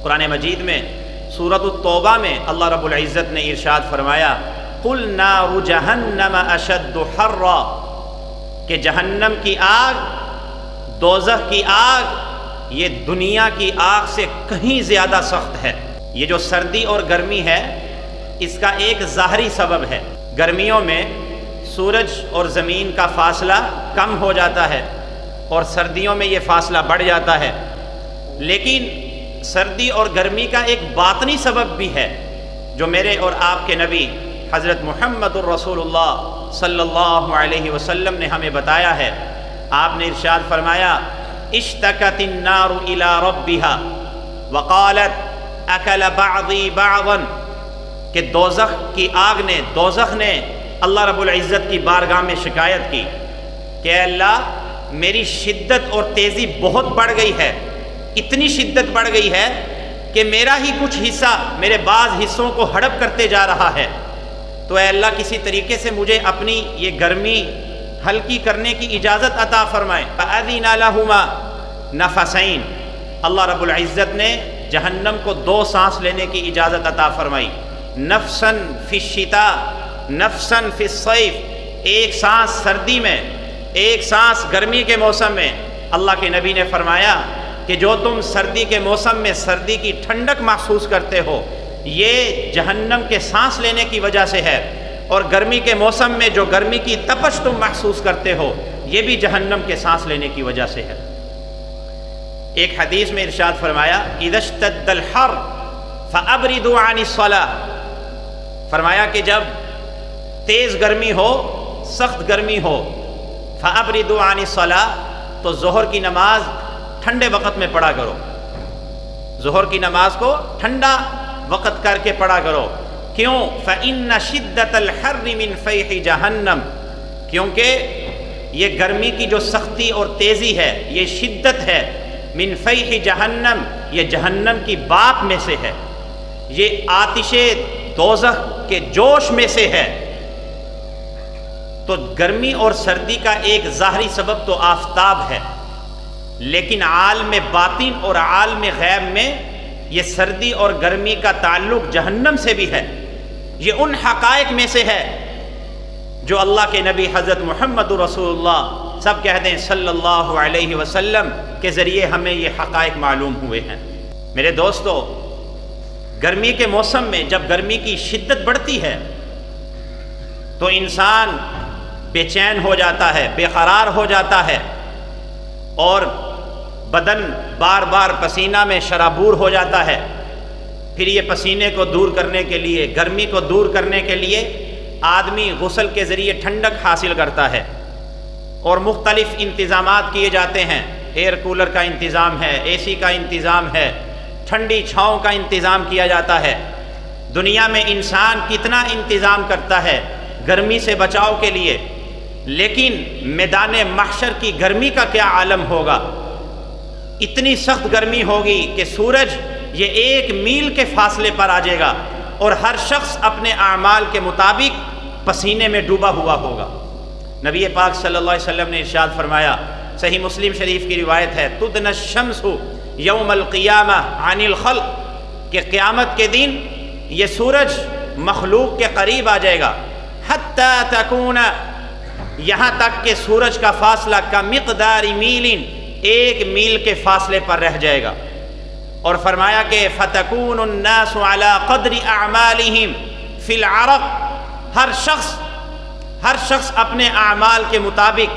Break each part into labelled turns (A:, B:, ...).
A: قرآن مجید میں سورۃ التوبہ میں اللہ رب العزت نے ارشاد فرمایا قُلْ نَارُ جَهَنَّمَ أَشَدُّ حَرًّا کہ جہنم کی آگ، دوزخ کی آگ یہ دنیا کی آگ سے کہیں زیادہ سخت ہے۔ یہ جو سردی اور گرمی ہے اس کا ایک ظاہری سبب ہے۔ گرمیوں میں سورج اور زمین کا فاصلہ کم ہو جاتا ہے اور سردیوں میں یہ فاصلہ بڑھ جاتا ہے، لیکن سردی اور گرمی کا ایک باطنی سبب بھی ہے جو میرے اور آپ کے نبی حضرت محمد الرسول اللہ صلی اللہ علیہ وسلم نے ہمیں بتایا ہے۔ آپ نے ارشاد فرمایا اشتکت النار الی ربها وقالت اکل بعضی بعضا کہ دوزخ کی آگ نے، دوزخ نے اللہ رب العزت کی بارگاہ میں شکایت کی کہ اے اللہ میری شدت اور تیزی بہت بڑھ گئی ہے، اتنی شدت بڑھ گئی ہے کہ میرا ہی کچھ حصہ میرے بعض حصوں کو ہڑپ کرتے جا رہا ہے، تو اے اللہ کسی طریقے سے مجھے اپنی یہ گرمی ہلکی کرنے کی اجازت عطا فرمائے۔ فَأَذِنَ لَهُمَا نَفَسَيْن اللہ رب العزت نے جہنم کو 2 سانس لینے کی اجازت عطا فرمائی، نفساً فی الشتاء نفساً فی الصیف، ایک سانس سردی میں، ایک سانس گرمی کے موسم میں۔ اللہ کے نبی نے فرمایا کہ جو تم سردی کے موسم میں سردی کی ٹھنڈک محسوس کرتے ہو یہ جہنم کے سانس لینے کی وجہ سے ہے، اور گرمی کے موسم میں جو گرمی کی تپش تم محسوس کرتے ہو یہ بھی جہنم کے سانس لینے کی وجہ سے ہے۔ ایک حدیث میں ارشاد فرمایا اذا اشتد الحر فابردوا عن الصلاة فرمایا کہ جب تیز گرمی ہو، سخت گرمی ہو، فابردوا عن الصلاة تو ظہر کی نماز ٹھنڈے وقت میں پڑھا کرو، ظہر کی نماز کو ٹھنڈا وقت کر کے پڑھا کرو۔ کیوں؟ فَإِنَّ شِدَّةَ الْحَرِّ مِنْ فَيْحِ جَهَنَّمْ کیونکہ یہ گرمی کی جو سختی اور تیزی ہے، یہ شدت ہے، من فیح جہنم یہ جہنم کی باپ میں سے ہے، یہ آتش دوزخ کے جوش میں سے ہے۔ تو گرمی اور سردی کا ایک ظاہری سبب تو آفتاب ہے، لیکن عالم باطن اور عالم غیب میں یہ سردی اور گرمی کا تعلق جہنم سے بھی ہے۔ یہ ان حقائق میں سے ہے جو اللہ کے نبی حضرت محمد رسول اللہ سب کہہ دیں صلی اللہ علیہ وسلم کے ذریعے ہمیں یہ حقائق معلوم ہوئے ہیں۔ میرے دوستو، گرمی کے موسم میں جب گرمی کی شدت بڑھتی ہے تو انسان بے چین ہو جاتا ہے، بے قرار ہو جاتا ہے، اور بدن بار بار پسینہ میں شرابور ہو جاتا ہے۔ پھر یہ پسینے کو دور کرنے کے لیے، گرمی کو دور کرنے کے لیے آدمی غسل کے ذریعے ٹھنڈک حاصل کرتا ہے، اور مختلف انتظامات کیے جاتے ہیں۔ ایئر کولر کا انتظام ہے، اے سی کا انتظام ہے، ٹھنڈی چھاؤں کا انتظام کیا جاتا ہے۔ دنیا میں انسان کتنا انتظام کرتا ہے گرمی سے بچاؤ کے لیے، لیکن میدان محشر کی گرمی کا کیا عالم ہوگا؟ اتنی سخت گرمی ہوگی کہ سورج یہ 1 میل کے فاصلے پر آ جائے گا اور ہر شخص اپنے اعمال کے مطابق پسینے میں ڈوبا ہوا ہوگا۔ نبی پاک صلی اللہ علیہ وسلم نے ارشاد فرمایا، صحیح مسلم شریف کی روایت ہے، تدنى الشمس یوم القیامہ عن الخلق کہ قیامت کے دن یہ سورج مخلوق کے قریب آ جائے گا، حتی تکون یہاں تک کہ سورج کا فاصلہ کا مقدار میل 1 میل کے فاصلے پر رہ جائے گا، اور فرمایا کہ فتکون الناس علی قدر اعمالہم فی العرق ہر شخص اپنے اعمال کے مطابق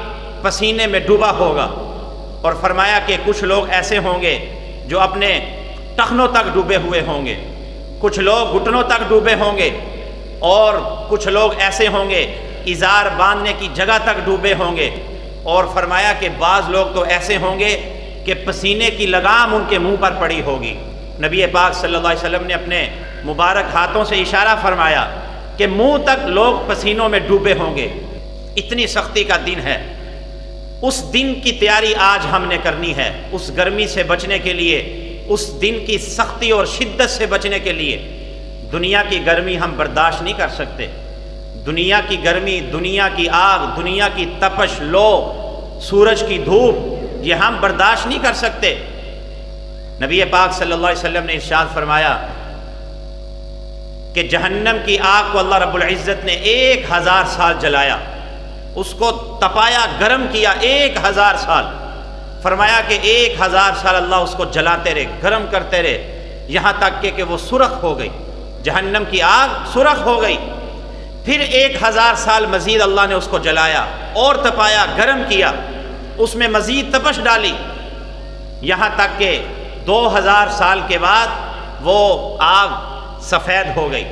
A: پسینے میں ڈوبا ہوگا، اور فرمایا کہ کچھ لوگ ایسے ہوں گے جو اپنے ٹخنوں تک ڈوبے ہوئے ہوں گے، کچھ لوگ گھٹنوں تک ڈوبے ہوں گے، اور کچھ لوگ ایسے ہوں گے ازار باندھنے کی جگہ تک ڈوبے ہوں گے، اور فرمایا کہ بعض لوگ تو ایسے ہوں گے کہ پسینے کی لگام ان کے منہ پر پڑی ہوگی۔ نبی پاک صلی اللہ علیہ وسلم نے اپنے مبارک ہاتھوں سے اشارہ فرمایا کہ منہ تک لوگ پسینوں میں ڈوبے ہوں گے۔ اتنی سختی کا دن ہے، اس دن کی تیاری آج ہم نے کرنی ہے۔ اس گرمی سے بچنے کے لیے، اس دن کی سختی اور شدت سے بچنے کے لیے دنیا کی گرمی ہم برداشت نہیں کر سکتے۔ دنیا کی گرمی، دنیا کی آگ، دنیا کی تپش، لو، سورج کی دھوپ یہ ہم برداشت نہیں کر سکتے۔ نبی پاک صلی اللہ علیہ وسلم نے ارشاد فرمایا کہ جہنم کی آگ کو اللہ رب العزت نے 1000 سال جلایا، اس کو تپایا، گرم کیا 1000 سال۔ فرمایا کہ 1000 سال اللہ اس کو جلاتے رہے، گرم کرتے رہے، یہاں تک کہ وہ سرخ ہو گئی، جہنم کی آگ سرخ ہو گئی۔ پھر 1000 سال مزید اللہ نے اس کو جلایا اور تپایا، گرم کیا، اس میں مزید تپش ڈالی، یہاں تک کہ 2000 سال کے بعد وہ آگ سفید ہو گئی۔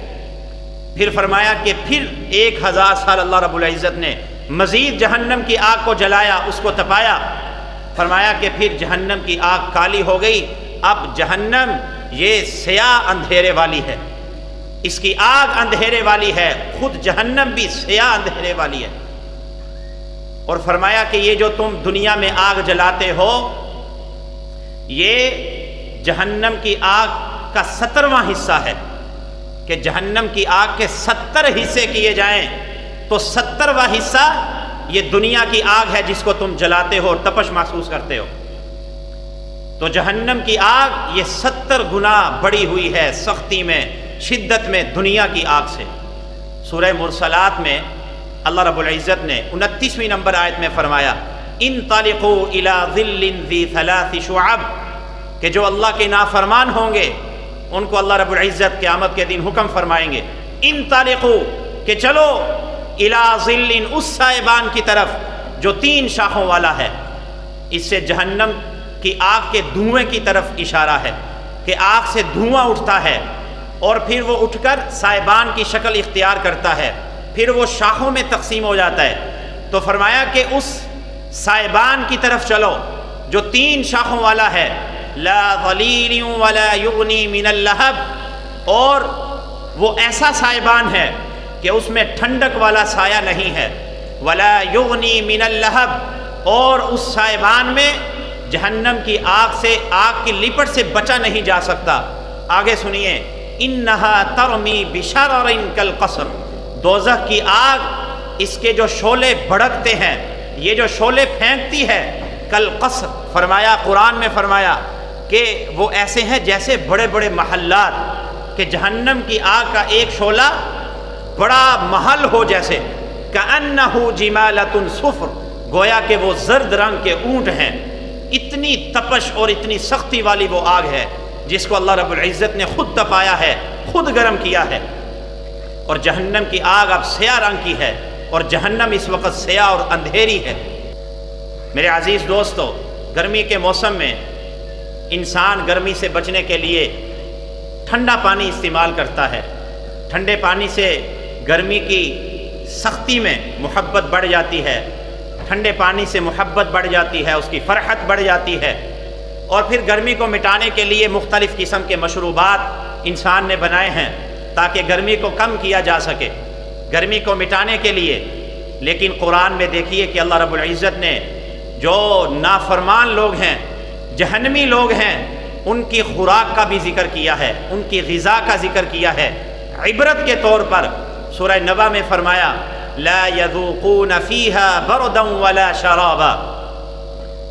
A: پھر فرمایا کہ پھر 1000 سال اللہ رب العزت نے مزید جہنم کی آگ کو جلایا، اس کو تپایا۔ فرمایا کہ پھر جہنم کی آگ کالی ہو گئی۔ اب جہنم یہ سیاہ اندھیرے والی ہے، اس کی آگ اندھیرے والی ہے، خود جہنم بھی سیاہ اندھیرے والی ہے۔ اور فرمایا کہ یہ جو تم دنیا میں آگ جلاتے ہو، یہ جہنم کی آگ کا 70واں حصہ ہے، کہ جہنم کی آگ کے 70 حصے کیے جائیں تو 70واں حصہ یہ دنیا کی آگ ہے جس کو تم جلاتے ہو اور تپش محسوس کرتے ہو۔ تو جہنم کی آگ یہ 70 گنا بڑی ہوئی ہے سختی میں، شدت میں دنیا کی آگ سے۔ سورہ مرسلات میں اللہ رب العزت نے 29ویں نمبر آیت میں فرمایا انطلقوا الی ظل ذی 3 شعب، کہ جو اللہ کے نافرمان ہوں گے ان کو اللہ رب العزت قیامت کے دن حکم فرمائیں گے، انطلقوا، کہ چلو، الی ظل، اس سائبان کی طرف جو 3 شاخوں والا ہے۔ اس سے جہنم کی آگ کے دھوئیں کی طرف اشارہ ہے کہ آگ سے دھواں اٹھتا ہے اور پھر وہ اٹھ کر سائبان کی شکل اختیار کرتا ہے، پھر وہ شاخوں میں تقسیم ہو جاتا ہے۔ تو فرمایا کہ اس سائبان کی طرف چلو جو 3 شاخوں والا ہے، لا ظلیل ولا یغنی من اللہب، اور وہ ایسا سائبان ہے کہ اس میں ٹھنڈک والا سایہ نہیں ہے، ولا یغنی من اللہب، اور اس سائبان میں جہنم کی آگ سے، آگ کی لپٹ سے بچا نہیں جا سکتا۔ آگے سنیے، انہا ترمی بشرر کالقصر، دوزخ کی آگ، اس کے جو شعلے بھڑکتے ہیں، یہ جو شعلے پھینکتی ہے، کالقصر، فرمایا قرآن میں فرمایا کہ وہ ایسے ہیں جیسے بڑے بڑے محلات، کہ جہنم کی آگ کا ایک شعلہ بڑا محل ہو جیسے، کأنہ جمالۃ صفر، گویا کہ وہ زرد رنگ کے اونٹ ہیں۔ اتنی تپش اور اتنی سختی والی وہ آگ ہے جس کو اللہ رب العزت نے خود تپایا ہے، خود گرم کیا ہے۔ اور جہنم کی آگ اب سیاہ رنگ کی ہے، اور جہنم اس وقت سیاہ اور اندھیری ہے۔ میرے عزیز دوستو، گرمی کے موسم میں انسان گرمی سے بچنے کے لیے ٹھنڈا پانی استعمال کرتا ہے۔ ٹھنڈے پانی سے گرمی کی سختی میں محبت بڑھ جاتی ہے، ٹھنڈے پانی سے محبت بڑھ جاتی ہے، اس کی فرحت بڑھ جاتی ہے۔ اور پھر گرمی کو مٹانے کے لیے مختلف قسم کے مشروبات انسان نے بنائے ہیں تاکہ گرمی کو کم کیا جا سکے، گرمی کو مٹانے کے لیے۔ لیکن قرآن میں دیکھیے کہ اللہ رب العزت نے جو نافرمان لوگ ہیں، جہنمی لوگ ہیں، ان کی خوراک کا بھی ذکر کیا ہے، ان کی غذا کا ذکر کیا ہے عبرت کے طور پر۔ سورہ نبا میں فرمایا لا یذوقون فیہا بردا ولا شرابا،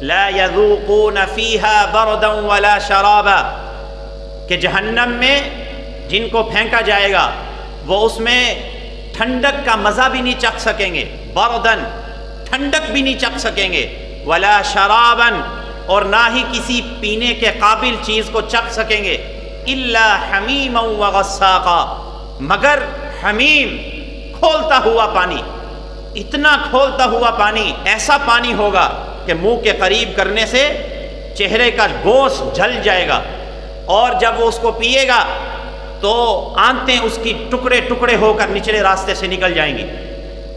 A: لا یذوقون فیہا بردا ولا شرابا، کہ جہنم میں جن کو پھینکا جائے گا وہ اس میں ٹھنڈک کا مزہ بھی نہیں چکھ سکیں گے، بردن، ٹھنڈک بھی نہیں چکھ سکیں گے، ولا شرابن، اور نہ ہی کسی پینے کے قابل چیز کو چکھ سکیں گے، الا حمیما وغساقا، مگر حمیم، کھولتا ہوا پانی، اتنا کھولتا ہوا پانی، ایسا پانی ہوگا کہ منہ کے قریب کرنے سے چہرے کا گوشت جل جائے گا، اور جب وہ اس کو پیے گا تو آنتیں اس کی ٹکڑے ٹکڑے ہو کر نچلے راستے سے نکل جائیں گی۔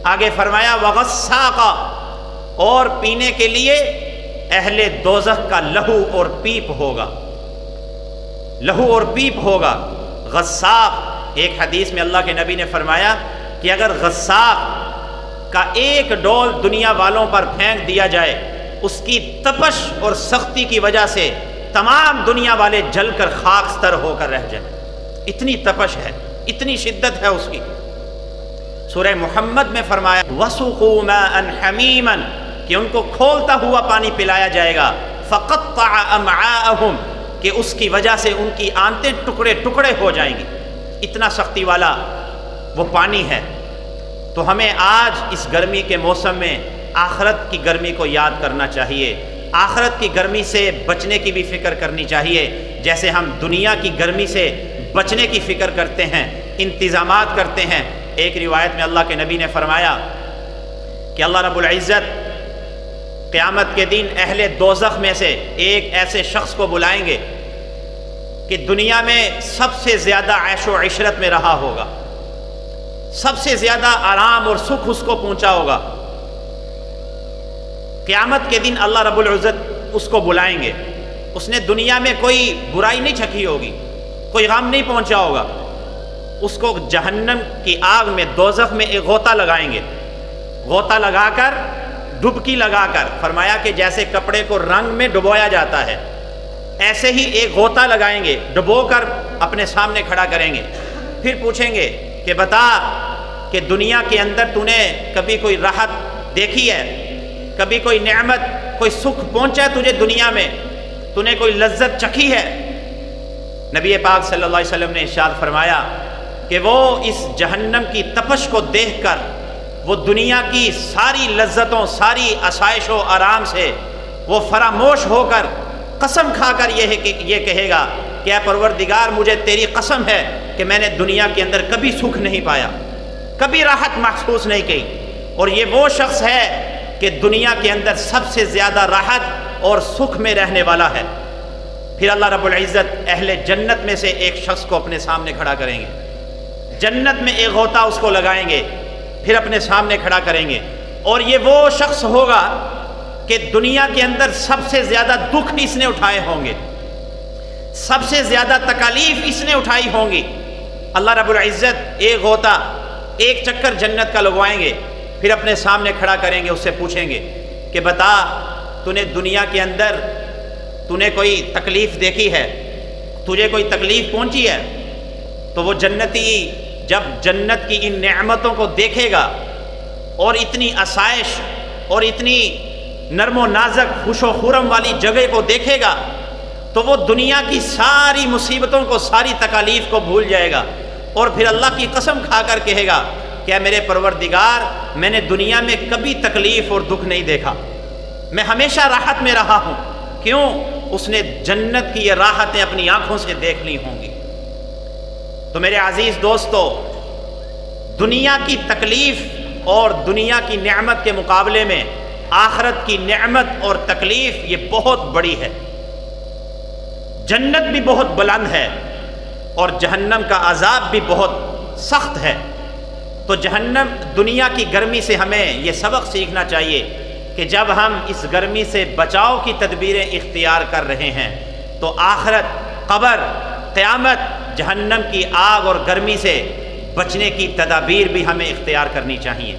A: آگے فرمایا وغساقا، اور پینے کے لیے اہل دوزخ کا لہو اور پیپ ہوگا، لہو اور پیپ ہوگا۔ غساق، ایک حدیث میں اللہ کے نبی نے فرمایا کہ اگر غساق کا ایک ڈول دنیا والوں پر پھینک دیا جائے، اس کی تپش اور سختی کی وجہ سے تمام دنیا والے جل کر خاکستر ہو کر رہ جائیں، اتنی تپش ہے، اتنی شدت ہے اس کی۔ سورہ محمد میں فرمایا وَسُقُوا مَاءً حَمِيمًا، کہ ان کو کھولتا ہوا پانی پلایا جائے گا، فَقَطَّعَ أَمْعَاءَهُمْ، کہ اس کی وجہ سے ان کی آنتیں ٹکڑے ٹکڑے ہو جائیں گی، اتنا سختی والا وہ پانی ہے۔ تو ہمیں آج اس گرمی کے موسم میں آخرت کی گرمی کو یاد کرنا چاہیے، آخرت کی گرمی سے بچنے کی بھی فکر کرنی چاہیے، جیسے ہم دنیا کی گرمی سے بچنے کی فکر کرتے ہیں، انتظامات کرتے ہیں۔ ایک روایت میں اللہ کے نبی نے فرمایا کہ اللہ رب العزت قیامت کے دن اہل دوزخ میں سے ایک ایسے شخص کو بلائیں گے کہ دنیا میں سب سے زیادہ عیش و عشرت میں رہا ہوگا، سب سے زیادہ آرام اور سکھ اس کو پہنچا ہوگا۔ قیامت کے دن اللہ رب العزت اس کو بلائیں گے، اس نے دنیا میں کوئی برائی نہیں چکھی ہوگی، کوئی غم نہیں پہنچا ہوگا، اس کو جہنم کی آگ میں دوزخ میں ایک غوطہ لگائیں گے، غوطہ لگا کر ڈبکی لگا کر، فرمایا کہ جیسے کپڑے کو رنگ میں ڈبویا جاتا ہے ایسے ہی ایک غوطہ لگائیں گے، ڈبو کر اپنے سامنے کھڑا کریں گے، پھر پوچھیں گے کہ بتا کہ دنیا کے اندر تو نے کبھی کوئی راحت دیکھی ہے، کبھی کوئی نعمت کوئی سکھ پہنچا تجھے دنیا میں، تو نے کوئی لذت چکھی ہے؟ نبی پاک صلی اللہ علیہ وسلم نے ارشاد فرمایا کہ وہ اس جہنم کی تپش کو دیکھ کر وہ دنیا کی ساری لذتوں، ساری آسائش و آرام سے وہ فراموش ہو کر قسم کھا کر یہ کہے گا کہ اے پروردگار مجھے تیری قسم ہے کہ میں نے دنیا کے اندر کبھی سکھ نہیں پایا، کبھی راحت محسوس نہیں کی۔ اور یہ وہ شخص ہے کہ دنیا کے اندر سب سے زیادہ راحت اور سکھ میں رہنے والا ہے۔ پھر اللہ رب العزت اہل جنت میں سے ایک شخص کو اپنے سامنے کھڑا کریں گے، جنت میں ایک غوطہ اس کو لگائیں گے، پھر اپنے سامنے کھڑا کریں گے، اور یہ وہ شخص ہوگا کہ دنیا کے اندر سب سے زیادہ دکھ اس نے اٹھائے ہوں گے، سب سے زیادہ تکالیف اس نے اٹھائی ہوں گی۔ اللہ رب العزت ایک غوطہ، ایک چکر جنت کا لگوائیں گے، پھر اپنے سامنے کھڑا کریں گے، اس سے پوچھیں گے کہ بتا تو نے دنیا کے اندر تو نے کوئی تکلیف دیکھی ہے، تجھے کوئی تکلیف پہنچی ہے؟ تو وہ جنتی جب جنت کی ان نعمتوں کو دیکھے گا اور اتنی آسائش اور اتنی نرم و نازک خوش و خرم والی جگہ کو دیکھے گا تو وہ دنیا کی ساری مصیبتوں کو، ساری تکالیف کو بھول جائے گا، اور پھر اللہ کی قسم کھا کر کہے گا کہ اے میرے پروردگار میں نے دنیا میں کبھی تکلیف اور دکھ نہیں دیکھا، میں ہمیشہ راحت میں رہا ہوں۔ کیوں؟ اس نے جنت کی یہ راحتیں اپنی آنکھوں سے دیکھ لی ہوں گی۔ تو میرے عزیز دوستو، دنیا کی تکلیف اور دنیا کی نعمت کے مقابلے میں آخرت کی نعمت اور تکلیف یہ بہت بڑی ہے۔ جنت بھی بہت بلند ہے اور جہنم کا عذاب بھی بہت سخت ہے۔ تو جہنم دنیا کی گرمی سے ہمیں یہ سبق سیکھنا چاہیے کہ جب ہم اس گرمی سے بچاؤ کی تدبیریں اختیار کر رہے ہیں تو آخرت، قبر، قیامت، جہنم کی آگ اور گرمی سے بچنے کی تدابیر بھی ہمیں اختیار کرنی چاہیے۔